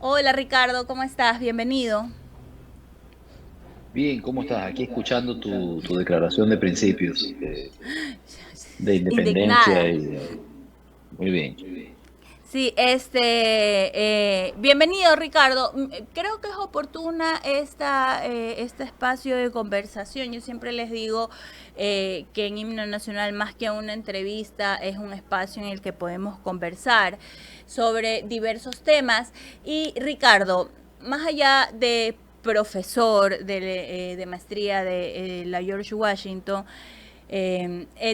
Hola Ricardo, ¿cómo estás? Bienvenido. Bien, ¿cómo estás? Aquí escuchando tu declaración de principios de independencia Indignada. y muy bien. Sí, bienvenido Ricardo. Creo que es oportuna este espacio de conversación. Yo siempre les digo que en Himno Nacional, más que una entrevista, es un espacio en el que podemos conversar sobre diversos temas. Y Ricardo, más allá de profesor de maestría de la George Washington,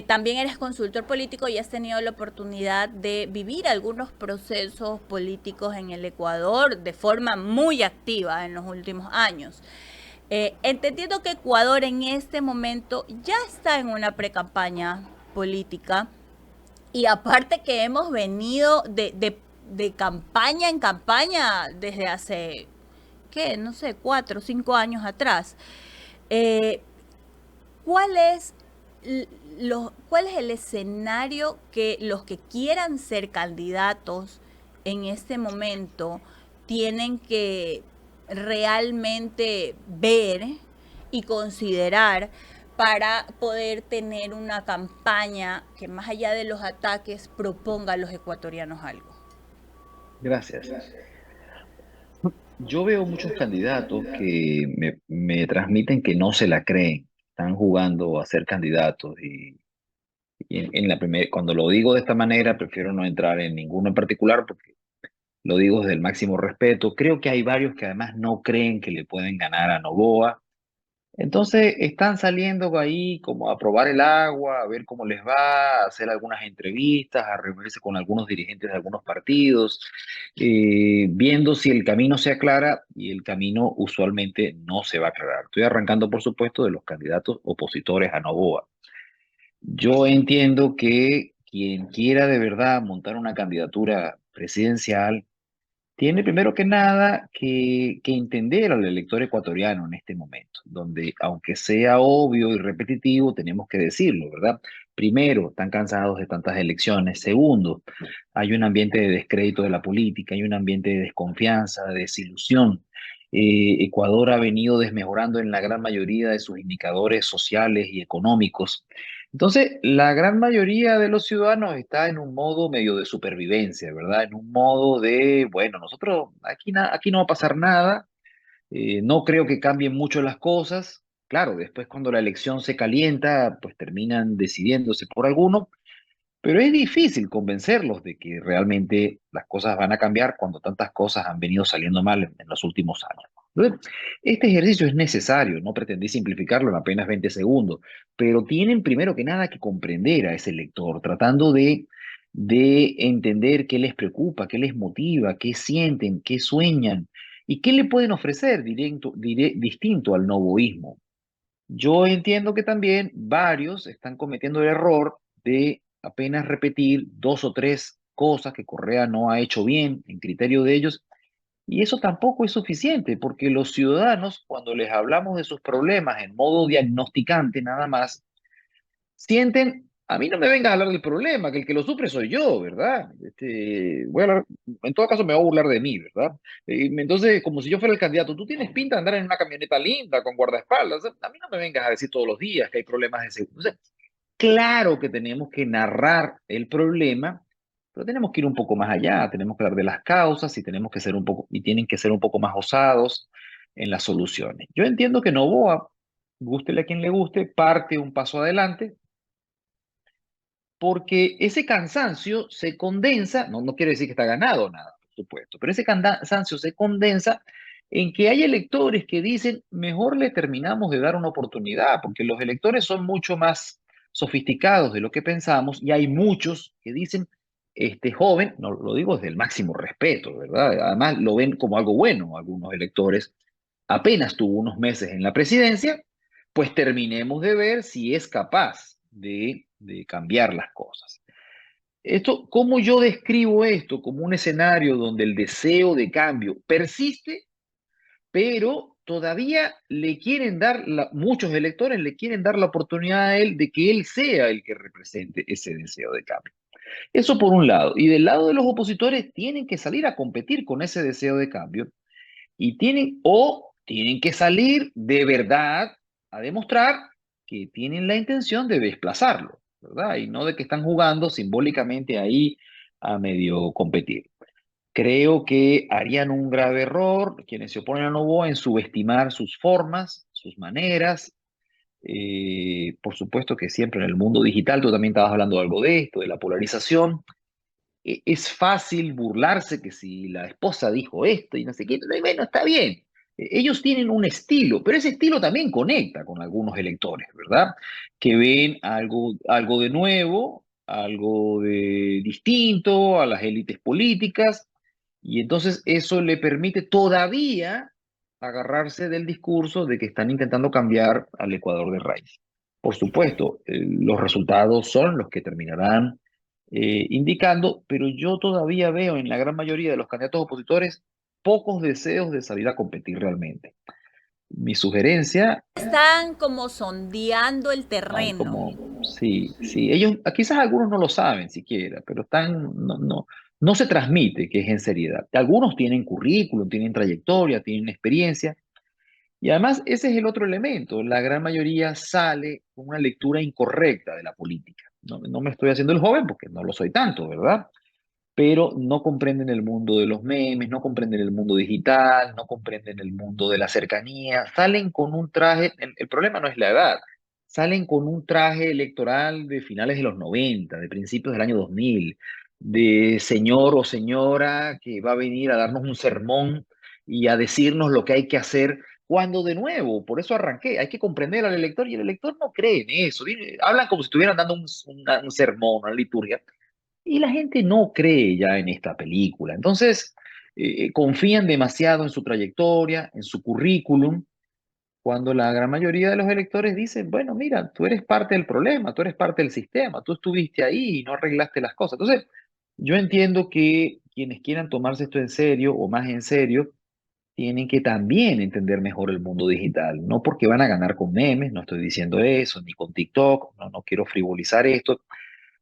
también eres consultor político y has tenido la oportunidad de vivir algunos procesos políticos en el Ecuador de forma muy activa en los últimos años. Entendiendo que Ecuador en este momento ya está en una precampaña política y aparte que hemos venido de campaña en campaña desde hace, ¿qué? No sé, 4 o 5 años atrás. Eh, ¿Cuál es cuál es el escenario que los que quieran ser candidatos en este momento tienen que realmente ver y considerar para poder tener una campaña que más allá de los ataques proponga a los ecuatorianos algo? Gracias. Yo veo muchos candidatos que me transmiten que no se la creen, están jugando a ser candidatos y en la cuando lo digo de esta manera, prefiero no entrar en ninguno en particular porque lo digo desde el máximo respeto. Creo que hay varios que además no creen que le pueden ganar a Noboa. Entonces están saliendo ahí como a probar el agua, a ver cómo les va, a hacer algunas entrevistas, a reunirse con algunos dirigentes de algunos partidos, viendo si el camino se aclara y el camino usualmente no se va a aclarar. Estoy arrancando, por supuesto, de los candidatos opositores a Noboa. Yo entiendo que quien quiera de verdad montar una candidatura presidencial tiene primero que nada que entender al elector ecuatoriano en este momento, donde aunque sea obvio y repetitivo, tenemos que decirlo, ¿verdad? Primero, están cansados de tantas elecciones. Segundo, hay un ambiente de descrédito de la política, hay un ambiente de desconfianza, de desilusión. Ecuador ha venido desmejorando en la gran mayoría de sus indicadores sociales y económicos. Entonces, la gran mayoría de los ciudadanos está en un modo medio de supervivencia, ¿verdad? En un modo de, bueno, nosotros aquí, aquí no va a pasar nada, no creo que cambien mucho las cosas. Claro, después cuando la elección se calienta, pues terminan decidiéndose por alguno, pero es difícil convencerlos de que realmente las cosas van a cambiar cuando tantas cosas han venido saliendo mal en los últimos años. Entonces, este ejercicio es necesario, no pretendí simplificarlo en apenas 20 segundos, pero tienen primero que nada que comprender a ese lector, tratando de entender qué les preocupa, qué les motiva, qué sienten, qué sueñan y qué le pueden ofrecer distinto al novoísmo. Yo entiendo que también varios están cometiendo el error de apenas repetir dos o tres cosas que Correa no ha hecho bien en criterio de ellos, y eso tampoco es suficiente, porque los ciudadanos, cuando les hablamos de sus problemas en modo diagnosticante nada más, sienten, a mí no me vengas a hablar del problema, que el que lo sufre soy yo, ¿verdad? Voy a hablar, en todo caso me voy a burlar de mí, ¿verdad? Entonces, como si yo fuera el candidato, tú tienes pinta de andar en una camioneta linda, con guardaespaldas, a mí no me vengas a decir todos los días que hay problemas de seguridad. O sea, claro que tenemos que narrar el problema, pero tenemos que ir un poco más allá, tenemos que hablar de las causas y tenemos que ser un poco, y tienen que ser un poco más osados en las soluciones. Yo entiendo que Novoa, gústele a quien le guste, parte un paso adelante, porque ese cansancio se condensa, no quiere decir que está ganado nada, por supuesto, pero ese cansancio se condensa en que hay electores que dicen, mejor le terminamos de dar una oportunidad, porque los electores son mucho más sofisticados de lo que pensamos y hay muchos que dicen, este joven, no lo digo desde el máximo respeto, ¿verdad? Además lo ven como algo bueno algunos electores, apenas tuvo unos meses en la presidencia, pues terminemos de ver si es capaz de cambiar las cosas. Esto, ¿cómo yo describo esto? Como un escenario donde el deseo de cambio persiste, pero todavía le quieren dar, muchos electores le quieren dar la oportunidad a él de que él sea el que represente ese deseo de cambio. Eso por un lado. Y del lado de los opositores tienen que salir a competir con ese deseo de cambio y tienen que salir de verdad a demostrar que tienen la intención de desplazarlo, ¿verdad? Y no de que están jugando simbólicamente ahí a medio competir. Creo que harían un grave error quienes se oponen a Novoa en subestimar sus formas, sus maneras. Por supuesto que siempre en el mundo digital, tú también estabas hablando de algo de esto, de la polarización. Es fácil burlarse que si la esposa dijo esto y no sé qué, pero bueno, está bien. Ellos tienen un estilo, pero ese estilo también conecta con algunos electores, ¿verdad? Que ven algo de nuevo, algo de distinto a las élites políticas, y entonces eso le permite todavía agarrarse del discurso de que están intentando cambiar al Ecuador de raíz. Por supuesto, los resultados son los que terminarán indicando, pero yo todavía veo en la gran mayoría de los candidatos opositores pocos deseos de salir a competir realmente. Mi sugerencia, Están como sondeando el hay terreno. como, sí, sí, ellos, quizás algunos no lo saben siquiera, pero no se transmite que es en seriedad. Algunos tienen currículum, tienen trayectoria, tienen experiencia, y además ese es el otro elemento, la gran mayoría sale con una lectura incorrecta de la política. No me estoy haciendo el joven porque no lo soy tanto, ¿verdad? Pero no comprenden el mundo de los memes, no comprenden el mundo digital, no comprenden el mundo de la cercanía, salen con un traje, el problema no es la edad, salen con un traje electoral de finales de los 90, de principios del año 2000, de señor o señora que va a venir a darnos un sermón y a decirnos lo que hay que hacer, cuando de nuevo, por eso arranqué, hay que comprender al elector y el elector no cree en eso, hablan como si estuvieran dando un sermón, una liturgia. Y la gente no cree ya en esta película. Entonces, confían demasiado en su trayectoria, en su currículum, cuando la gran mayoría de los electores dicen, bueno, mira, tú eres parte del problema, tú eres parte del sistema, tú estuviste ahí y no arreglaste las cosas. Entonces, yo entiendo que quienes quieran tomarse esto en serio o más en serio, tienen que también entender mejor el mundo digital. No porque van a ganar con memes, no estoy diciendo eso, ni con TikTok, no quiero frivolizar esto,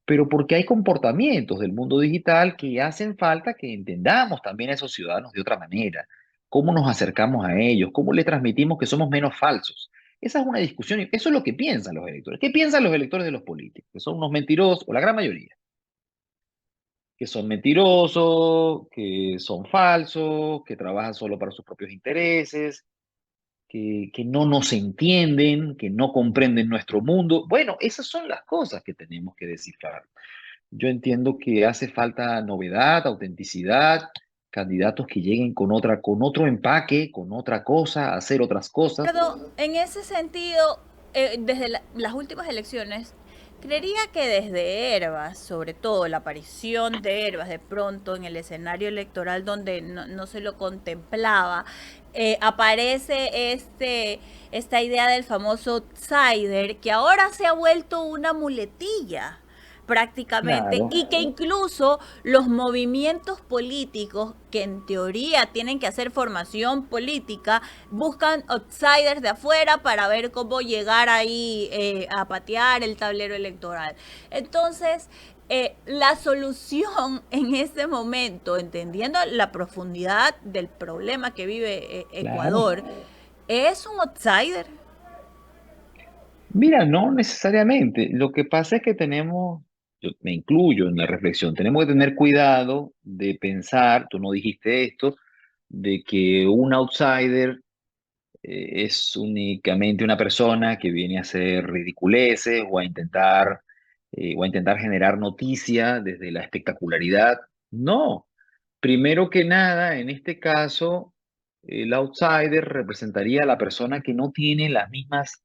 pero porque hay comportamientos del mundo digital que hacen falta que entendamos también a esos ciudadanos de otra manera. ¿Cómo nos acercamos a ellos? ¿Cómo le transmitimos que somos menos falsos? Esa es una discusión y eso es lo que piensan los electores. ¿Qué piensan los electores de los políticos? Que son unos mentirosos, o la gran mayoría, que son mentirosos, que son falsos, que trabajan solo para sus propios intereses, que no nos entienden, que no comprenden nuestro mundo. Bueno, esas son las cosas que tenemos que descifrar. Yo entiendo que hace falta novedad, autenticidad, candidatos que lleguen con otro empaque, con otra cosa, hacer otras cosas. Ricardo, en ese sentido, desde las últimas elecciones, creería que desde Herbas, sobre todo la aparición de Herbas de pronto en el escenario electoral donde no se lo contemplaba, aparece esta idea del famoso outsider que ahora se ha vuelto una muletilla prácticamente, Claro, y que incluso los movimientos políticos que en teoría tienen que hacer formación política buscan outsiders de afuera para ver cómo llegar ahí a patear el tablero electoral. Entonces, la solución en este momento, entendiendo la profundidad del problema que vive claro. Ecuador, es un outsider. Mira, no necesariamente. Lo que pasa es que tenemos, yo me incluyo en la reflexión, tenemos que tener cuidado de pensar, tú no dijiste esto, de que un outsider es únicamente una persona que viene a hacer ridiculeces o a intentar generar noticia desde la espectacularidad. No, primero que nada, en este caso, el outsider representaría a la persona que no tiene las mismas,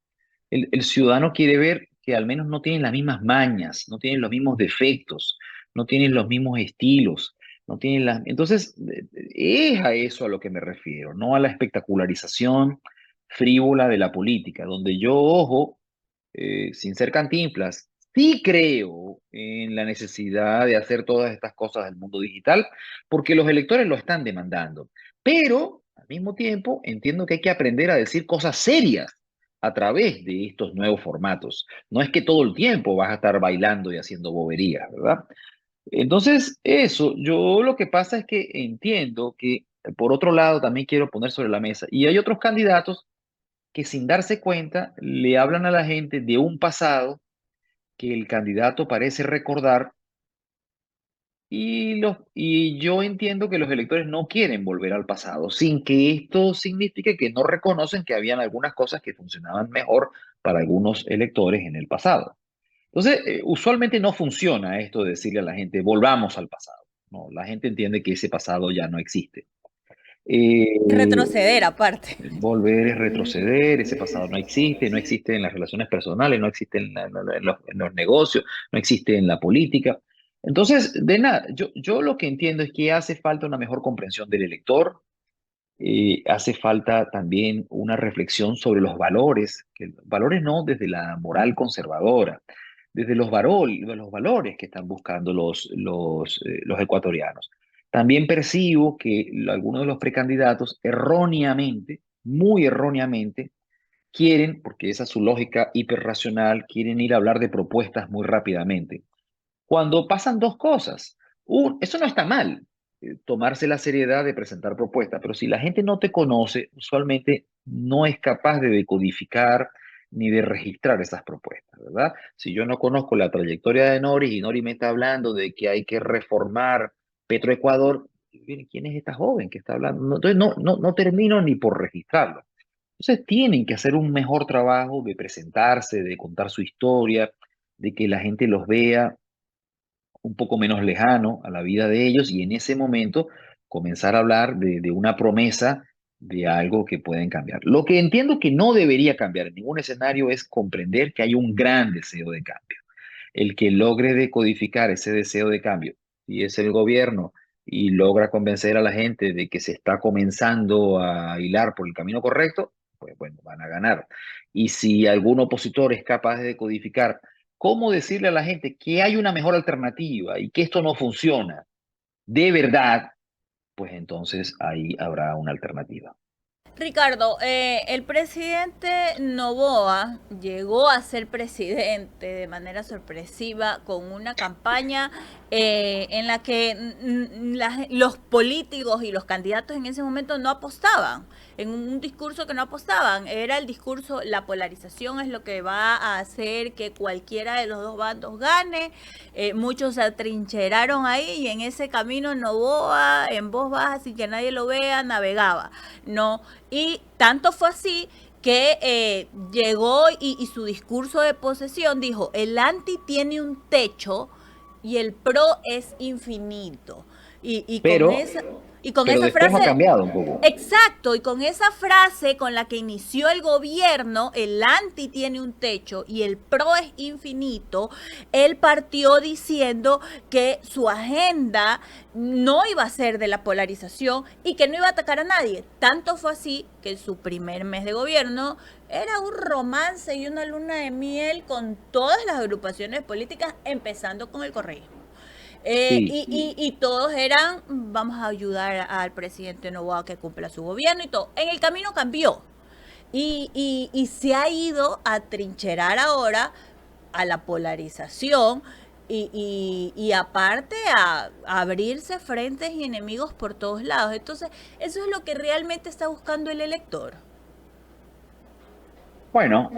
el ciudadano quiere ver que al menos no tienen las mismas mañas, no tienen los mismos defectos, no tienen los mismos estilos, no tienen las... Entonces, es a eso a lo que me refiero, no a la espectacularización frívola de la política, donde yo, ojo, sin ser cantinflas, sí creo en la necesidad de hacer todas estas cosas del mundo digital, porque los electores lo están demandando. Pero, al mismo tiempo, entiendo que hay que aprender a decir cosas serias a través de estos nuevos formatos. No es que todo el tiempo vas a estar bailando y haciendo boberías, ¿verdad? Entonces, eso, yo lo que pasa es que entiendo que, por otro lado, también quiero poner sobre la mesa, y hay otros candidatos que sin darse cuenta le hablan a la gente de un pasado que el candidato parece recordar y yo entiendo que los electores no quieren volver al pasado, sin que esto signifique que no reconocen que habían algunas cosas que funcionaban mejor para algunos electores en el pasado. Entonces, usualmente no funciona esto de decirle a la gente, volvamos al pasado. No, la gente entiende que ese pasado ya no existe. Eh, Retroceder aparte. Volver es retroceder, ese pasado no existe, no existe en las relaciones personales, no existe en los negocios, no existe en la política. Entonces, de nada, yo lo que entiendo es que hace falta una mejor comprensión del elector, hace falta también una reflexión sobre los valores, valores no desde la moral conservadora, desde los valores que están buscando los ecuatorianos. También percibo que algunos de los precandidatos erróneamente, muy erróneamente, quieren, porque esa es su lógica hiperracional, quieren ir a hablar de propuestas muy rápidamente. Cuando pasan dos cosas, eso no está mal, tomarse la seriedad de presentar propuestas, pero si la gente no te conoce, usualmente no es capaz de decodificar ni de registrar esas propuestas, ¿verdad? Si yo no conozco la trayectoria de Nori y Nori me está hablando de que hay que reformar Petroecuador, ¿quién es esta joven que está hablando? Entonces no termino ni por registrarlo. Entonces tienen que hacer un mejor trabajo de presentarse, de contar su historia, de que la gente los vea un poco menos lejano a la vida de ellos y en ese momento comenzar a hablar de una promesa de algo que pueden cambiar. Lo que entiendo que no debería cambiar en ningún escenario es comprender que hay un gran deseo de cambio. El que logre decodificar ese deseo de cambio, y es el gobierno, y logra convencer a la gente de que se está comenzando a hilar por el camino correcto, pues bueno, van a ganar. Y si algún opositor es capaz de decodificar cómo decirle a la gente que hay una mejor alternativa y que esto no funciona de verdad, pues entonces ahí habrá una alternativa. Ricardo, el presidente Noboa llegó a ser presidente de manera sorpresiva con una campaña en la que los políticos y los candidatos en ese momento no apostaban, en un discurso que no apostaban. Era el discurso, la polarización es lo que va a hacer que cualquiera de los dos bandos gane. Muchos se atrincheraron ahí y en ese camino Noboa, en voz baja, sin que nadie lo vea, navegaba. No, y tanto fue así que llegó y su discurso de posesión dijo, el anti tiene un techo y el pro es infinito. Y con Pero, esa, y con pero esa después ha frase, cambiado un poco. exacto, y con esa frase con la que inició el gobierno, el anti tiene un techo y el pro es infinito, él partió diciendo que su agenda no iba a ser de la polarización y que no iba a atacar a nadie. Tanto fue así que su primer mes de gobierno era un romance y una luna de miel con todas las agrupaciones políticas, empezando con el correísmo. Sí, Y todos eran, vamos a ayudar al presidente Novoa a que cumpla su gobierno y todo. En el camino cambió y se ha ido a trincherar ahora a la polarización y aparte a abrirse frentes y enemigos por todos lados. Entonces, eso es lo que realmente está buscando el elector. bueno,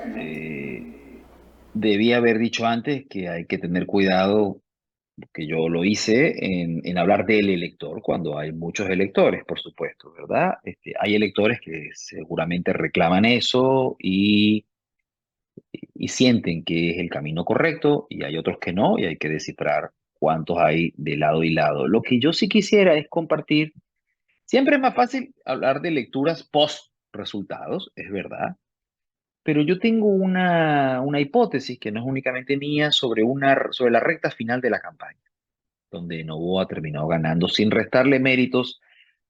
debía haber dicho antes que hay que tener cuidado, que yo lo hice en hablar del elector, cuando hay muchos electores, por supuesto, ¿verdad? Hay electores que seguramente reclaman eso y sienten que es el camino correcto, y hay otros que no, y hay que descifrar cuántos hay de lado y lado. Lo que yo sí quisiera es compartir, siempre es más fácil hablar de lecturas post resultados, es verdad, pero yo tengo una hipótesis que no es únicamente mía sobre la recta final de la campaña, donde Novoa terminó ganando sin restarle méritos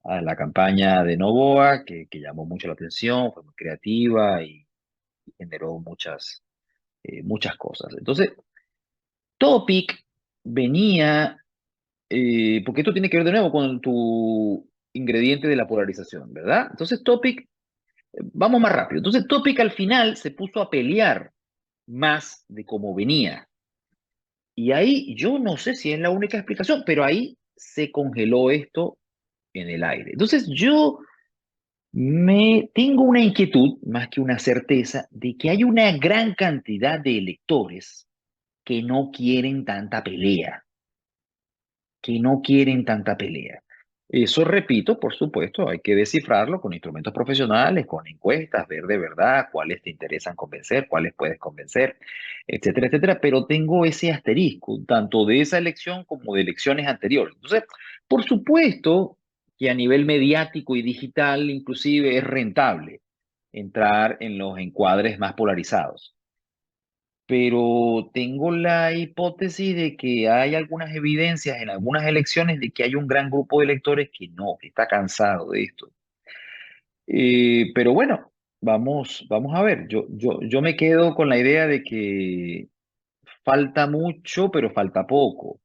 a la campaña de Novoa, que llamó mucho la atención, fue muy creativa y generó muchas cosas. Entonces, Topic venía, porque esto tiene que ver de nuevo con tu ingrediente de la polarización, ¿verdad? Entonces, Topic, vamos más rápido. Entonces, Topic al final se puso a pelear más de cómo venía. Y ahí yo no sé si es la única explicación, pero ahí se congeló esto en el aire. Entonces yo me tengo una inquietud, más que una certeza, de que hay una gran cantidad de electores que no quieren tanta pelea, que no quieren tanta pelea. Eso, repito, por supuesto, hay que descifrarlo con instrumentos profesionales, con encuestas, ver de verdad cuáles te interesan convencer, cuáles puedes convencer, etcétera, etcétera. Pero tengo ese asterisco, tanto de esa elección como de elecciones anteriores. Entonces, por supuesto que a nivel mediático y digital, inclusive, es rentable entrar en los encuadres más polarizados, pero tengo la hipótesis de que hay algunas evidencias en algunas elecciones de que hay un gran grupo de electores que no, que está cansado de esto. Pero bueno, vamos a ver. Yo me quedo con la idea de que falta mucho, pero falta poco.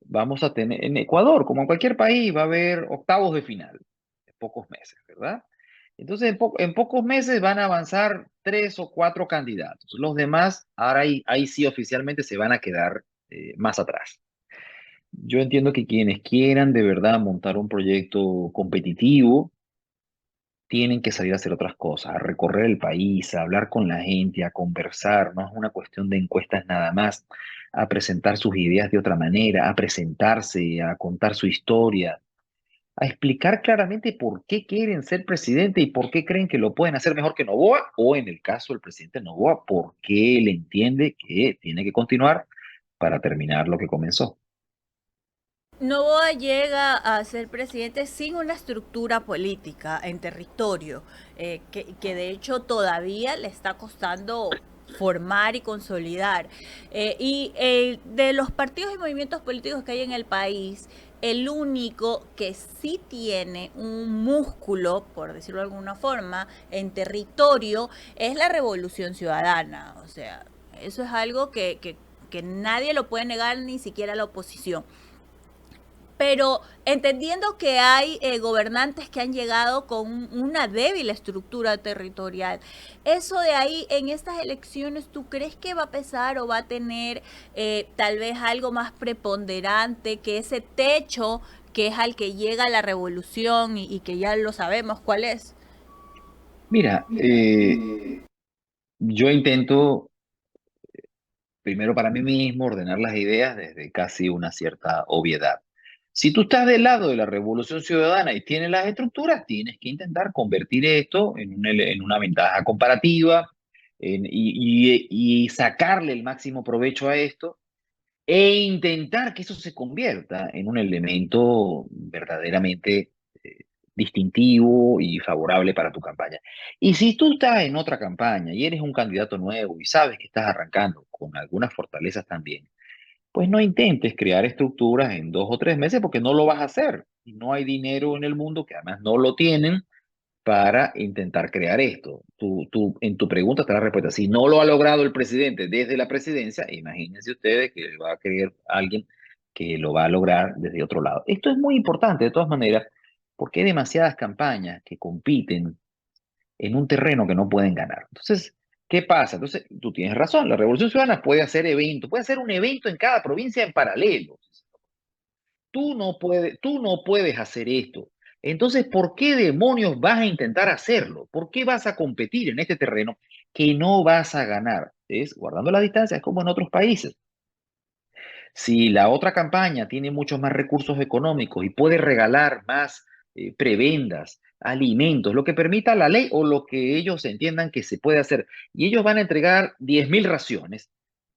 Vamos a tener, en Ecuador, como en cualquier país, va a haber octavos de final en pocos meses, ¿verdad? Entonces, en pocos meses van a avanzar 3 o 4 candidatos. Los demás, ahora ahí sí oficialmente se van a quedar más atrás. Yo entiendo que quienes quieran de verdad montar un proyecto competitivo, tienen que salir a hacer otras cosas, a recorrer el país, a hablar con la gente, a conversar. No es una cuestión de encuestas nada más, a presentar sus ideas de otra manera, a presentarse, a contar su historia, a explicar claramente por qué quieren ser presidente y por qué creen que lo pueden hacer mejor que Noboa, o en el caso del presidente Noboa, por qué él entiende que tiene que continuar para terminar lo que comenzó. Noboa llega a ser presidente sin una estructura política en territorio, que de hecho todavía le está costando formar y consolidar. De los partidos y movimientos políticos que hay en el país, el único que sí tiene un músculo, por decirlo de alguna forma, en territorio es la Revolución Ciudadana. O sea, eso es algo que nadie lo puede negar, ni siquiera la oposición. Pero entendiendo que hay gobernantes que han llegado con una débil estructura territorial, eso de ahí en estas elecciones, ¿tú crees que va a pesar o va a tener tal vez algo más preponderante que ese techo que es al que llega la revolución y que ya lo sabemos cuál es? Mira, yo intento primero para mí mismo, ordenar las ideas desde casi una cierta obviedad. Si tú estás del lado de la revolución ciudadana y tienes las estructuras, tienes que intentar convertir esto en una ventaja comparativa y sacarle el máximo provecho a esto e intentar que eso se convierta en un elemento verdaderamente distintivo y favorable para tu campaña. Y si tú estás en otra campaña y eres un candidato nuevo y sabes que estás arrancando con algunas fortalezas también, pues no intentes crear estructuras en 2 o 3 meses porque no lo vas a hacer. Y no hay dinero en el mundo, que además no lo tienen, para intentar crear esto. En tu pregunta está la respuesta. Si no lo ha logrado el presidente desde la presidencia, imagínense ustedes que va a querer alguien que lo va a lograr desde otro lado. Esto es muy importante de todas maneras, porque hay demasiadas campañas que compiten en un terreno que no pueden ganar. Entonces, ¿qué pasa? Entonces, tú tienes razón, la Revolución Ciudadana puede hacer eventos, puede hacer un evento en cada provincia en paralelo. Tú no puedes hacer esto. Entonces, ¿por qué demonios vas a intentar hacerlo? ¿Por qué vas a competir en este terreno que no vas a ganar? Es guardando la distancia, es como en otros países. Si la otra campaña tiene muchos más recursos económicos y puede regalar más prebendas, alimentos, lo que permita la ley o lo que ellos entiendan que se puede hacer, y ellos van a entregar 10.000 raciones,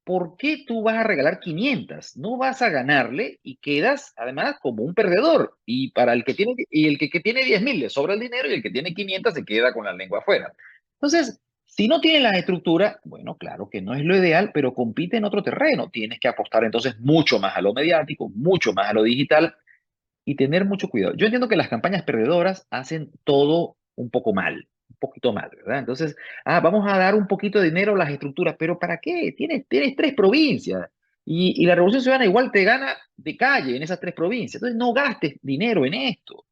¿por qué tú vas a regalar 500? No vas a ganarle y quedas además como un perdedor. Y para el que tiene, y el que tiene 10.000 le sobra el dinero y el que tiene 500 se queda con la lengua afuera. Entonces, si no tienes las estructuras, bueno, claro que no es lo ideal, pero compite en otro terreno. Tienes que apostar entonces mucho más a lo mediático, mucho más a lo digital y tener mucho cuidado. Yo entiendo que las campañas perdedoras hacen todo un poco mal, un poquito mal, ¿verdad? Entonces, vamos a dar un poquito de dinero a las estructuras, pero ¿para qué? Tienes 3 provincias y la Revolución Ciudadana igual te gana de calle en esas 3 provincias. Entonces, no gastes dinero en esto.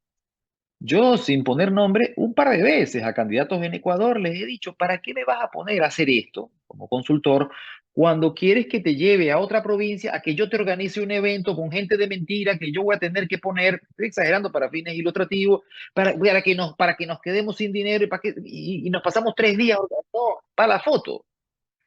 Yo, sin poner nombre, un par de veces a candidatos en Ecuador les he dicho, ¿para qué me vas a poner a hacer esto como consultor cuando quieres que te lleve a otra provincia a que yo te organice un evento con gente de mentira que yo voy a tener que poner, estoy exagerando para fines ilustrativos, para que nos quedemos sin dinero y nos pasamos 3 días, no, para la foto,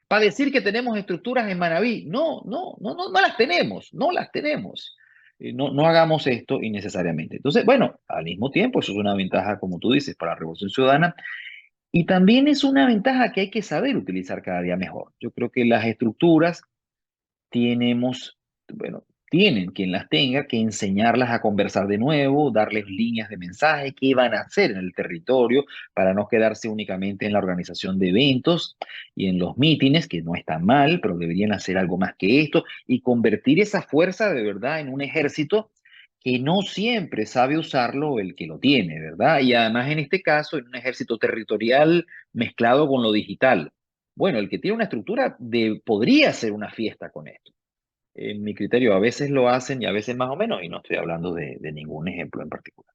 para decir que tenemos estructuras en Manabí. No, no, no, no, no las tenemos, no las tenemos. No, no hagamos esto innecesariamente. Entonces, bueno, al mismo tiempo, eso es una ventaja, como tú dices, para la Revolución Ciudadana, y también es una ventaja que hay que saber utilizar cada día mejor. Yo creo que las estructuras tenemos, bueno, tienen quien las tenga que enseñarlas a conversar de nuevo, darles líneas de mensaje, qué van a hacer en el territorio para no quedarse únicamente en la organización de eventos y en los mítines, que no están mal, pero deberían hacer algo más que esto y convertir esa fuerza de verdad en un ejército que no siempre sabe usarlo el que lo tiene, ¿verdad? Y además en este caso, en un ejército territorial mezclado con lo digital. Bueno, el que tiene una estructura podría hacer una fiesta con esto. En mi criterio, a veces lo hacen y a veces más o menos, y no estoy hablando de ningún ejemplo en particular.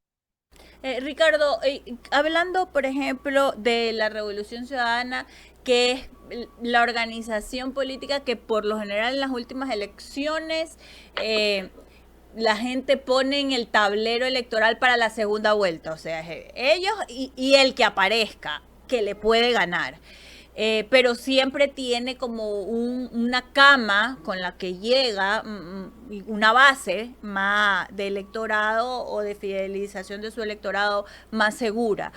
Ricardo, hablando, por ejemplo, de la Revolución Ciudadana, que es la organización política que por lo general en las últimas elecciones la gente pone en el tablero electoral para la segunda vuelta, o sea, ellos y el que aparezca, que le puede ganar. Pero siempre tiene como una cama con la que llega, una base más de electorado o de fidelización de su electorado más segura.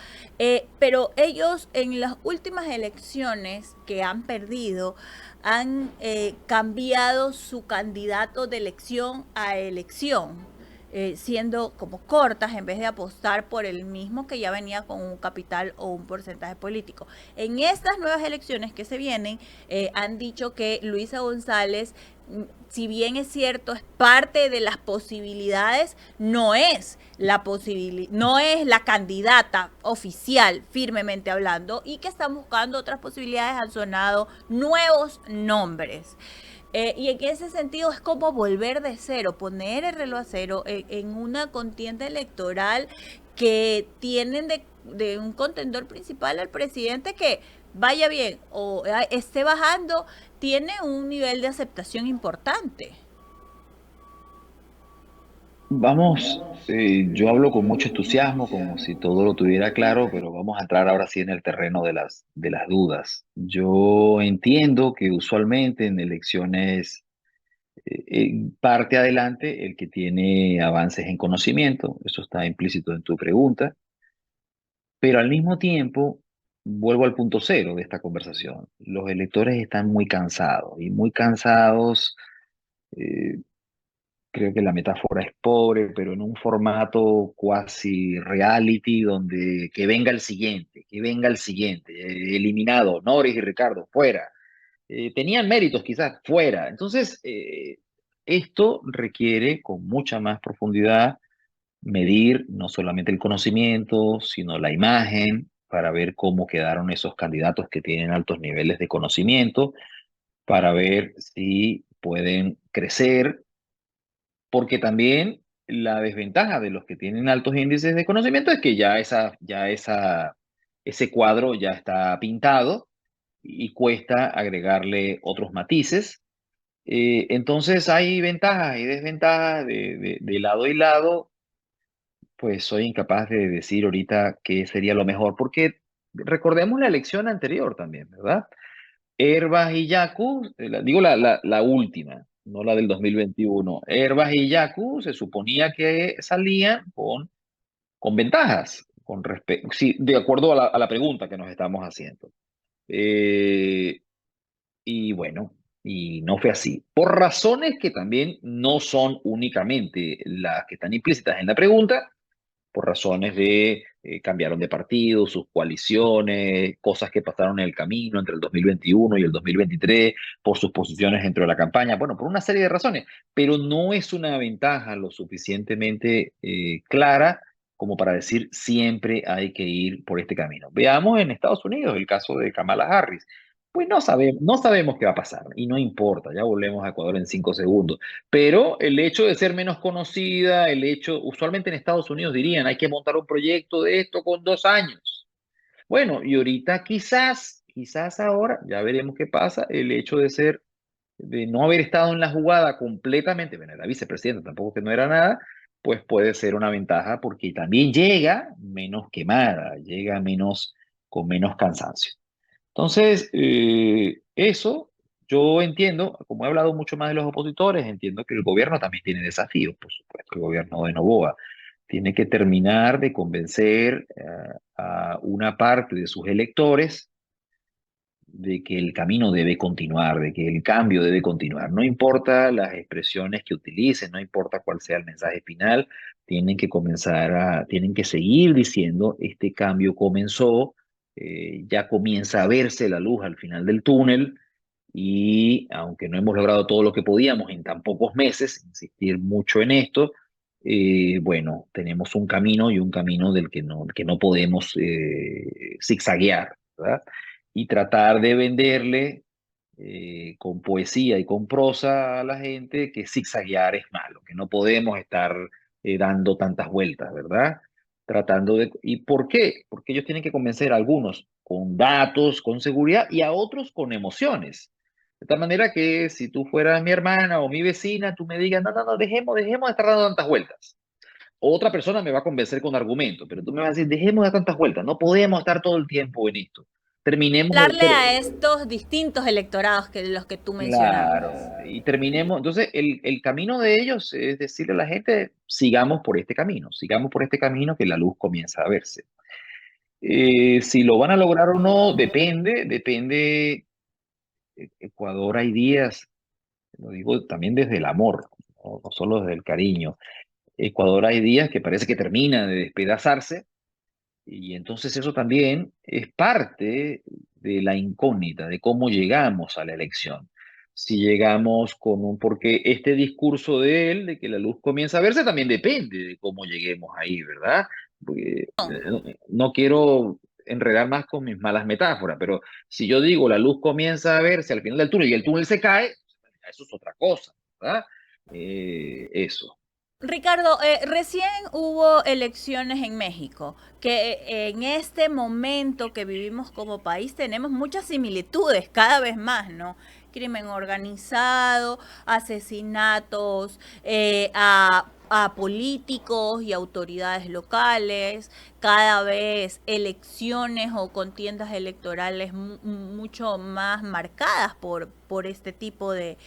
Pero ellos en las últimas elecciones que han perdido han cambiado su candidato de elección a elección, siendo como cortas en vez de apostar por el mismo que ya venía con un capital o un porcentaje político. En estas nuevas elecciones que se vienen, han dicho que Luisa González, si bien es cierto, es parte de las posibilidades, no es la candidata oficial, firmemente hablando, y que están buscando otras posibilidades, han sonado nuevos nombres. Y en ese sentido es como volver de cero, poner el reloj a cero en una contienda electoral que tienen de un contendor principal al presidente que vaya bien o esté bajando, tiene un nivel de aceptación importante. Vamos, yo hablo con mucho entusiasmo, como si todo lo tuviera claro, pero vamos a entrar ahora sí en el terreno de las dudas. Yo entiendo que usualmente en elecciones parte adelante el que tiene avances en conocimiento, eso está implícito en tu pregunta, pero al mismo tiempo, vuelvo al punto cero de esta conversación, los electores están muy cansados y muy cansados, eh, creo que la metáfora es pobre, pero en un formato cuasi reality donde que venga el siguiente, eliminado, Norris y Ricardo, fuera. Tenían méritos quizás, fuera. Entonces, esto requiere con mucha más profundidad medir no solamente el conocimiento, sino la imagen, para ver cómo quedaron esos candidatos que tienen altos niveles de conocimiento, para ver si pueden crecer, porque también la desventaja de los que tienen altos índices de conocimiento es que ese cuadro ya está pintado y cuesta agregarle otros matices. Entonces hay ventajas y desventajas de lado y lado. Pues soy incapaz de decir ahorita qué sería lo mejor, porque recordemos la elección anterior también, ¿verdad? Herbas y Yaku, digo la última, no la del 2021. Herbas y Yaku se suponía que salían con ventajas, sí, de acuerdo a a la pregunta que nos estamos haciendo. Eh, y bueno, y no fue así. Por razones que también no son únicamente las que están implícitas en la pregunta, por razones de cambiaron de partido, sus coaliciones, cosas que pasaron en el camino entre el 2021 y el 2023, por sus posiciones dentro de la campaña, bueno, por una serie de razones, pero no es una ventaja lo suficientemente clara como para decir siempre hay que ir por este camino. Veamos en Estados Unidos el caso de Kamala Harris. Pues no sabemos qué va a pasar y no importa, ya volvemos a Ecuador en 5 segundos. Pero el hecho de ser menos conocida, usualmente en Estados Unidos dirían, hay que montar un proyecto de esto con 2 años. Bueno, y ahorita quizás ahora, ya veremos qué pasa, el hecho de ser de no haber estado en la jugada completamente, bueno, la vicepresidenta tampoco que no era nada, pues puede ser una ventaja porque también llega menos quemada, llega menos, con menos cansancio. Entonces, eso yo entiendo, como he hablado mucho más de los opositores, entiendo que el gobierno también tiene desafíos, por supuesto, el gobierno de Noboa tiene que terminar de convencer a una parte de sus electores de que el camino debe continuar, de que el cambio debe continuar. No importa las expresiones que utilicen, no importa cuál sea el mensaje final, tienen que tienen que seguir diciendo, este cambio comenzó, ya comienza a verse la luz al final del túnel y aunque no hemos logrado todo lo que podíamos en tan pocos meses, insistir mucho en esto, bueno, tenemos un camino y un camino del que no podemos zigzaguear, ¿verdad? Y tratar de venderle con poesía y con prosa a la gente que zigzaguear es malo, que no podemos estar dando tantas vueltas, ¿verdad? Tratando de... ¿Y por qué? Porque ellos tienen que convencer a algunos con datos, con seguridad y a otros con emociones. De tal manera que si tú fueras mi hermana o mi vecina, tú me digas, no, no, no, dejemos de estar dando tantas vueltas. Otra persona me va a convencer con argumentos, pero tú me vas a decir, dejemos de dar tantas vueltas, no podemos estar todo el tiempo en esto. Terminemos de... Hablarle a estos distintos electorados que los que tú mencionabas. Claro, y terminemos. Entonces, el camino de ellos es decirle a la gente, sigamos por este camino que la luz comienza a verse. Si lo van a lograr o no, depende. Ecuador hay días, lo digo también desde el amor, no solo desde el cariño. Ecuador hay días que parece que termina de despedazarse. Y entonces eso también es parte de la incógnita de cómo llegamos a la elección. Si llegamos con un, porque este discurso de él, de que la luz comienza a verse, también depende de cómo lleguemos ahí, ¿verdad? Porque, no quiero enredar más con mis malas metáforas, pero si yo digo la luz comienza a verse al final del túnel y el túnel se cae, eso es otra cosa, ¿verdad? Eso. Ricardo, recién hubo elecciones en México, que en este momento que vivimos como país tenemos muchas similitudes, cada vez más, ¿no? Crimen organizado, asesinatos a políticos y autoridades locales, cada vez elecciones o contiendas electorales mucho más marcadas por este tipo de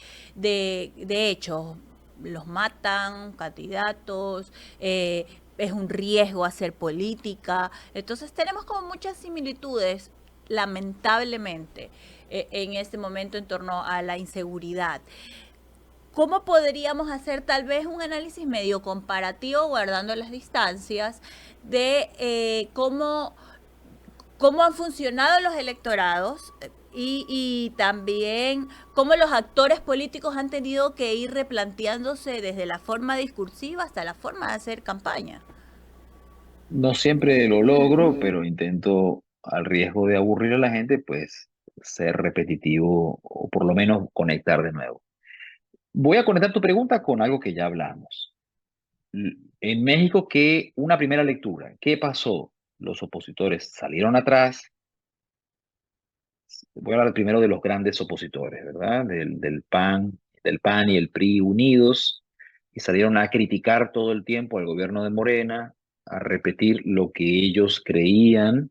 hechos. Los matan, candidatos, es un riesgo hacer política. Entonces tenemos como muchas similitudes, lamentablemente, en este momento en torno a la inseguridad. ¿Cómo podríamos hacer tal vez un análisis medio comparativo, guardando las distancias, de cómo han funcionado los electorados y también cómo los actores políticos han tenido que ir replanteándose desde la forma discursiva hasta la forma de hacer campaña? No siempre lo logro, pero intento, al riesgo de aburrir a la gente, pues ser repetitivo o por lo menos conectar de nuevo. Voy a conectar tu pregunta con algo que ya hablamos. En México, una primera lectura, ¿qué pasó? Los opositores salieron atrás. Voy a hablar primero de los grandes opositores, ¿verdad? Del PAN y el PRI unidos, y salieron a criticar todo el tiempo al gobierno de Morena, a repetir lo que ellos creían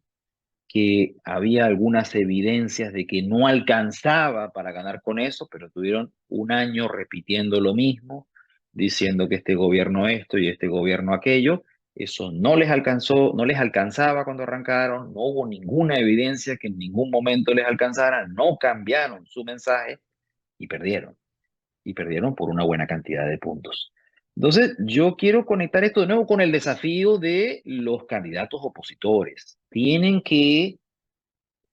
que había algunas evidencias de que no alcanzaba para ganar con eso, pero tuvieron un año repitiendo lo mismo, diciendo que este gobierno esto y este gobierno aquello. Eso no les alcanzó, no les alcanzaba cuando arrancaron, no hubo ninguna evidencia que en ningún momento les alcanzara, no cambiaron su mensaje y perdieron por una buena cantidad de puntos. Entonces, yo quiero conectar esto de nuevo con el desafío de los candidatos opositores. Tienen que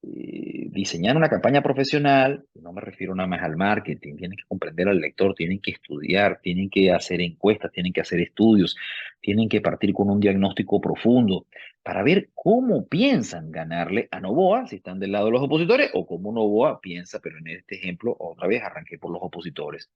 diseñar una campaña profesional, no me refiero nada más al marketing, tienen que comprender al lector, tienen que estudiar, tienen que hacer encuestas, tienen que hacer estudios, tienen que partir con un diagnóstico profundo para ver cómo piensan ganarle a Noboa, si están del lado de los opositores, o cómo Noboa piensa, pero en este ejemplo, otra vez arranqué por los opositores.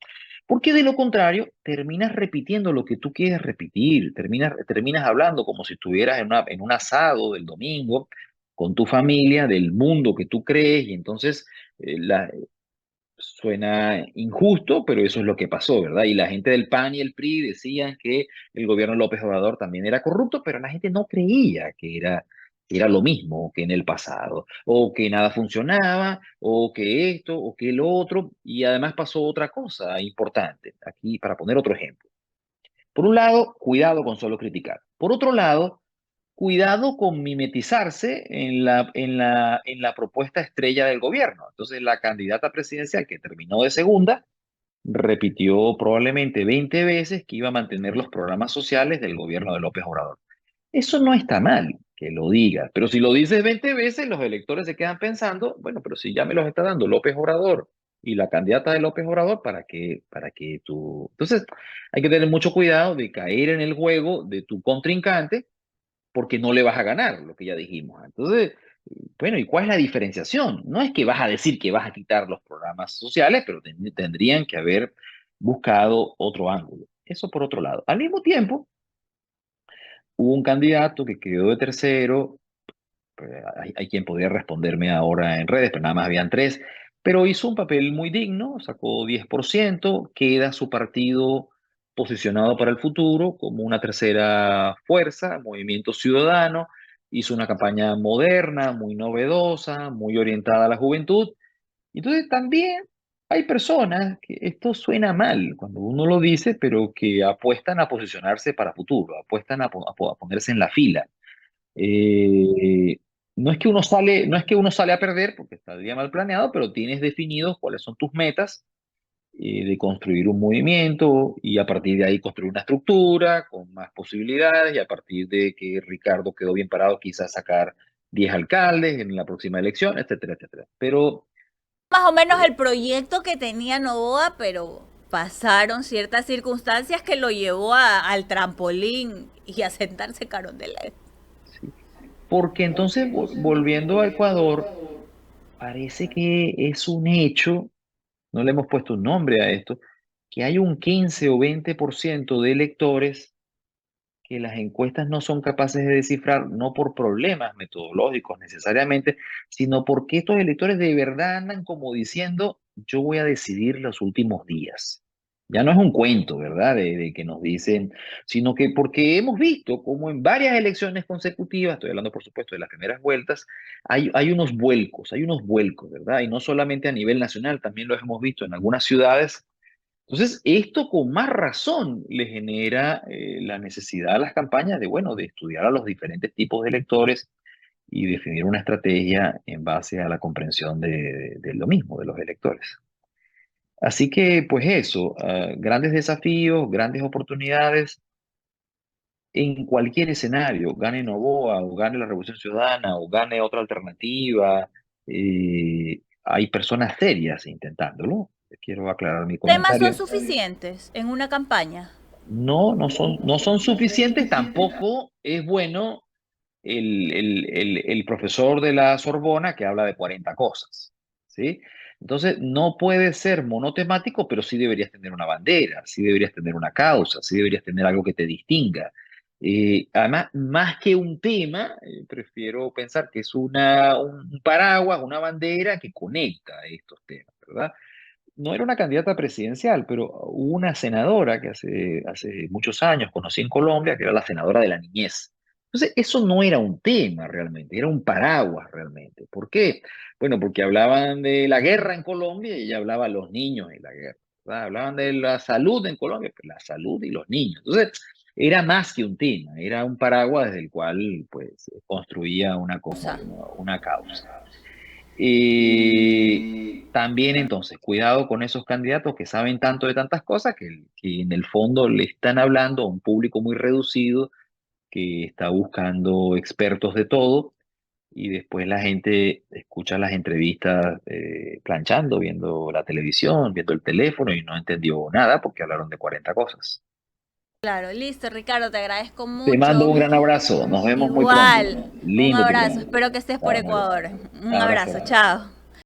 Porque de lo contrario, terminas repitiendo lo que tú quieres repetir, terminas hablando como si estuvieras en un asado del domingo, con tu familia, del mundo que tú crees, y entonces eh, la, suena injusto, pero eso es lo que pasó, ¿verdad? Y la gente del PAN y el PRI decían que el gobierno de López Obrador también era corrupto, pero la gente no creía que era lo mismo que en el pasado, o que nada funcionaba, o que esto, o que lo otro, y además pasó otra cosa importante, aquí para poner otro ejemplo. Por un lado, cuidado con solo criticar. Por otro lado, cuidado con mimetizarse en la propuesta estrella del gobierno. Entonces, la candidata presidencial que terminó de segunda repitió probablemente 20 veces que iba a mantener los programas sociales del gobierno de López Obrador. Eso no está mal que lo digas, pero si lo dices 20 veces, los electores se quedan pensando, bueno, pero si ya me los está dando López Obrador y la candidata de López Obrador, para que tú? Entonces, hay que tener mucho cuidado de caer en el juego de tu contrincante porque no le vas a ganar, lo que ya dijimos. Entonces, bueno, ¿y cuál es la diferenciación? No es que vas a decir que vas a quitar los programas sociales, pero tendrían que haber buscado otro ángulo. Eso por otro lado. Al mismo tiempo, hubo un candidato que quedó de tercero, pues, hay quien podría responderme ahora en redes, pero nada más habían tres, pero hizo un papel muy digno, sacó 10%, queda su partido posicionado para el futuro como una tercera fuerza, Movimiento Ciudadano, hizo una campaña moderna, muy novedosa, muy orientada a la juventud. Entonces también hay personas que esto suena mal cuando uno lo dice, pero que apuestan a posicionarse para futuro, apuestan a ponerse en la fila. Eh, no es que uno sale a perder porque estaría mal planeado, pero tienes definidos cuáles son tus metas de construir un movimiento y a partir de ahí construir una estructura con más posibilidades y a partir de que Ricardo quedó bien parado, quizás sacar 10 alcaldes en la próxima elección, etcétera, etcétera. Pero Más o menos el proyecto que tenía Novoa, pero pasaron ciertas circunstancias que lo llevó al trampolín y a sentarse Carondelet. sí, porque entonces volviendo a Ecuador, parece que es un hecho, no le hemos puesto un nombre a esto, que hay un 15 o 20% de electores que las encuestas no son capaces de descifrar, no por problemas metodológicos necesariamente, sino porque estos electores de verdad andan como diciendo, yo voy a decidir los últimos días. Ya no es un cuento, ¿verdad? De que nos dicen, sino que porque hemos visto como en varias elecciones consecutivas, estoy hablando por supuesto de las primeras vueltas, hay unos vuelcos, ¿verdad? Y no solamente a nivel nacional, también los hemos visto en algunas ciudades. Entonces, esto con más razón le genera la necesidad a las campañas de, bueno, de estudiar a los diferentes tipos de electores y definir una estrategia en base a la comprensión de lo mismo, de los electores. Así que, pues eso, grandes desafíos, grandes oportunidades en cualquier escenario, gane Novoa o gane la Revolución Ciudadana o gane otra alternativa, hay personas serias intentándolo. Quiero aclarar mi ¿Temas son comentario. suficientes en una campaña? No, no son suficientes, tampoco es bueno el profesor de la Sorbona que habla de 40 cosas, ¿sí? Entonces, no puedes ser monotemático, pero sí deberías tener una bandera, sí deberías tener una causa, sí deberías tener algo que te distinga. Además, más que un tema, prefiero pensar que es un paraguas, una bandera que conecta estos temas, ¿verdad? No era una candidata presidencial, pero hubo una senadora que hace muchos años conocí en Colombia, que era la senadora de la niñez. Entonces, eso no era un tema realmente, era un paraguas realmente. ¿Por qué? Bueno, porque hablaban de la guerra en Colombia y ella hablaba a los niños de la guerra, ¿verdad? Hablaban de la salud en Colombia, pues la salud y los niños. Entonces, era más que un tema, era un paraguas desde el cual pues construía O sea, una causa. Y también entonces, cuidado con esos candidatos que saben tanto de tantas cosas que en el fondo le están hablando a un público muy reducido que está buscando expertos de todo y después la gente escucha las entrevistas planchando, viendo la televisión, viendo el teléfono y no entendió nada porque hablaron de 40 cosas. claro, listo, Ricardo, te agradezco Te mando mucho. un gran abrazo, nos vemos muy pronto. Igual, un Lindo tu abrazo. programa. Espero que estés por Chao, Mario. Ecuador. Un Abrazo abrazo, grande. chao.